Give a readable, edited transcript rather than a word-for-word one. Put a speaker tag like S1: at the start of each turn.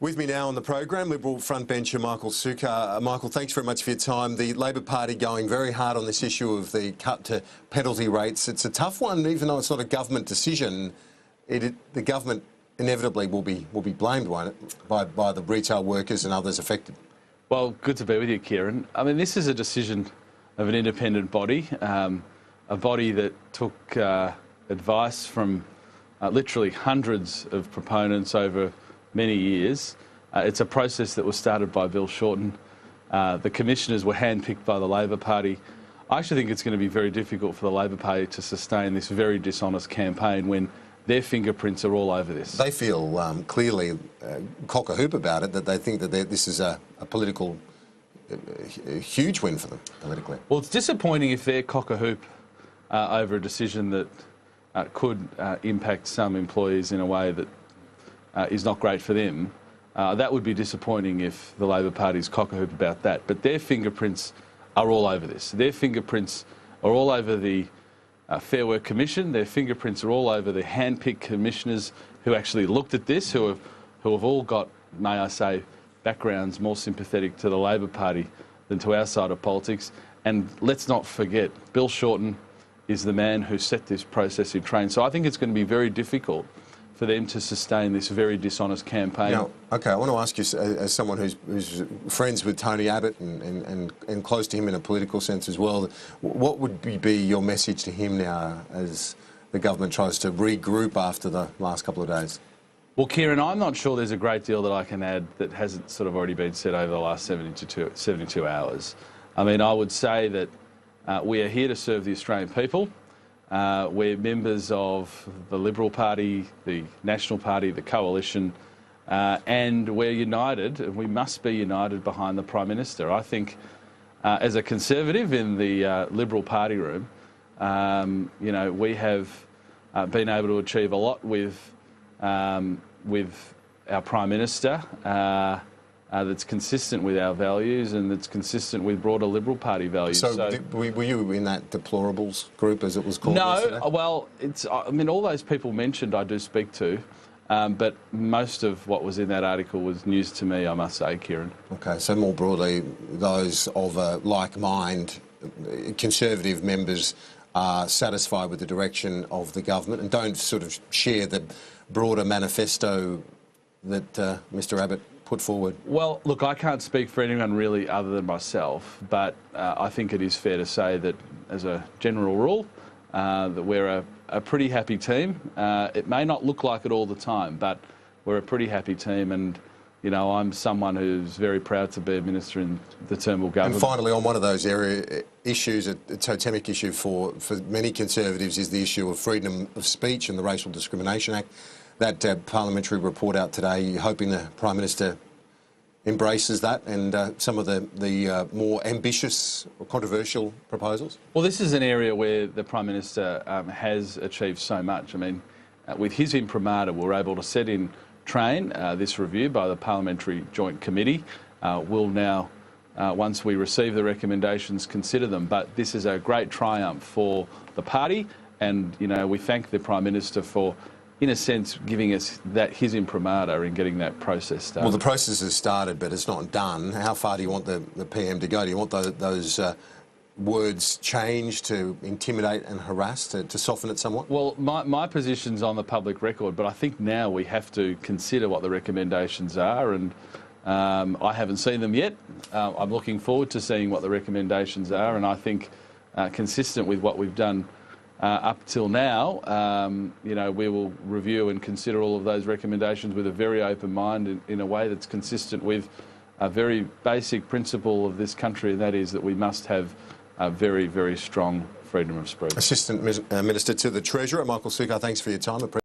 S1: With me now on the program, Liberal frontbencher Michael Sukkar. Michael, thanks very much for your time. The Labor Party going very hard on this issue of the cut to penalty rates. It's a tough one, even though it's not a government decision. The government inevitably will be blamed by the retail workers and others affected.
S2: Well, good to be with you, Kieran. I mean, this is a decision of an independent body, a body that took advice from literally hundreds of proponents over many years. It's a process that was started by Bill Shorten. The commissioners were handpicked by the Labor Party. I actually think it's going to be very difficult for the Labor Party to sustain this very dishonest campaign when their fingerprints are all over this.
S1: They feel clearly cock-a-hoop about it, that they think that this is a political, a huge win for them politically.
S2: Well, it's disappointing if they're cock-a-hoop over a decision that could impact some employees in a way that is not great for them. That would be disappointing if the Labor Party's cock-a-hoop about that. But their fingerprints are all over this. Their fingerprints are all over the Fair Work Commission. Their fingerprints are all over the hand-picked commissioners who actually looked at this, who have all got, may I say, backgrounds more sympathetic to the Labor Party than to our side of politics. And let's not forget, Bill Shorten is the man who set this process in train. So I think it's going to be very difficult for them to sustain this very dishonest campaign.
S1: Now, OK, I want to ask you, as someone who's friends with Tony Abbott and close to him in a political sense as well, what would be your message to him now as the government tries to regroup after the last couple of days?
S2: Well, Kieran, I'm not sure there's a great deal that I can add that hasn't sort of already been said over the last 72 hours. I mean, I would say that we are here to serve the Australian people. We're members of the Liberal Party, the National Party, the Coalition, and we're united, and we must be united behind the Prime Minister. I think as a Conservative in the Liberal Party room, you know, we have been able to achieve a lot with our Prime Minister that's consistent with our values and that's consistent with broader Liberal Party values.
S1: So were you in that deplorables group, as it was called?
S2: No,
S1: yesterday?
S2: well, I mean, all those people mentioned I do speak to, but most of what was in that article was news to me, I must say, Kieran.
S1: OK, so more broadly, those of a like mind, Conservative members are satisfied with the direction of the government and don't sort of share the broader manifesto that Mr Abbott put forward? Well,
S2: look, I can't speak for anyone really other than myself, but I think it is fair to say that as a general rule, that we're a pretty happy team. It may not look like it all the time, but we're a pretty happy team, and you know, I'm someone who's very proud to be a minister in the Turnbull government.
S1: And finally, on one of those issues, a totemic issue for many Conservatives is the issue of freedom of speech and the Racial Discrimination Act. That parliamentary report out today, you're hoping the Prime Minister embraces that and some of the more ambitious or controversial proposals?
S2: Well, this is an area where the Prime Minister has achieved so much. I mean, with his imprimatur, we're able to set in train this review by the Parliamentary Joint Committee. We'll now, once we receive the recommendations, consider them. But this is a great triumph for the party, and you know, we thank the Prime Minister for, in a sense, giving us his imprimatur in getting that process started.
S1: Well, the process has started, but it's not done. How far do you want the PM to go? Do you want those words changed to intimidate and harass, to soften it somewhat?
S2: Well, my position's on the public record, but I think now we have to consider what the recommendations are, and I haven't seen them yet. I'm looking forward to seeing what the recommendations are, and I think consistent with what we've done up till now, you know, we will review and consider all of those recommendations with a very open mind in a way that's consistent with a very basic principle of this country, and that is that we must have a very, very strong freedom of speech.
S1: Assistant Minister to the Treasurer, Michael Sukkar, thanks for your time.